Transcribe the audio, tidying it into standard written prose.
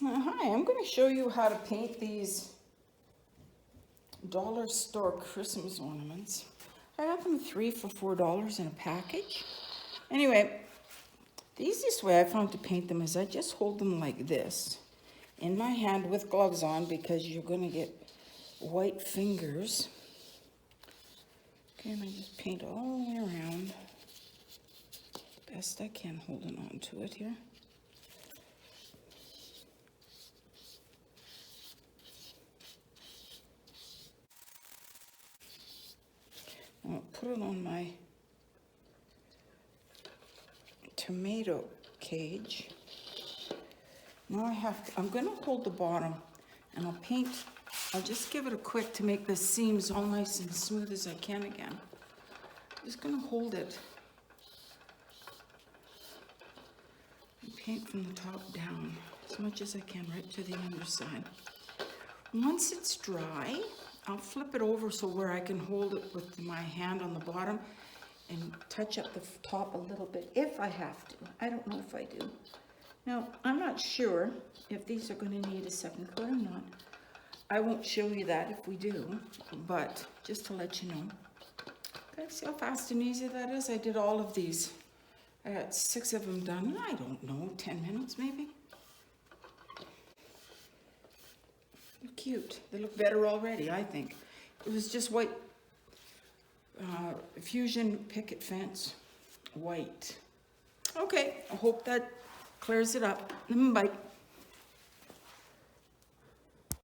Hi, I'm going to show you how to paint these dollar store Christmas ornaments. I got them 3 for $4 in a package. Anyway, the easiest way I found to paint them is I just hold them like this in my hand with gloves on because you're going to get white fingers. Okay, and I just paint all the way around. Best I can, holding on to it here. I'll put it on my tomato cage. Now I'm going to hold the bottom and I'll just give it a quick to make the seams all nice and smooth as I can again. I'm just going to hold it and paint from the top down as much as I can right to the underside. Once it's dry, I'll flip it over so where I can hold it with my hand on the bottom and touch up the top a little bit if I have to. I don't know if I do. Now, I'm not sure if these are going to need a second coat or not. I won't show you that if we do, but just to let you know. Okay, see how fast and easy that is? I did all of these. I got 6 of them done in, I don't know, 10 minutes maybe. They're cute. They look better already, I think. It was just white fusion picket fence, white. Okay, I hope that clears it up. Bye.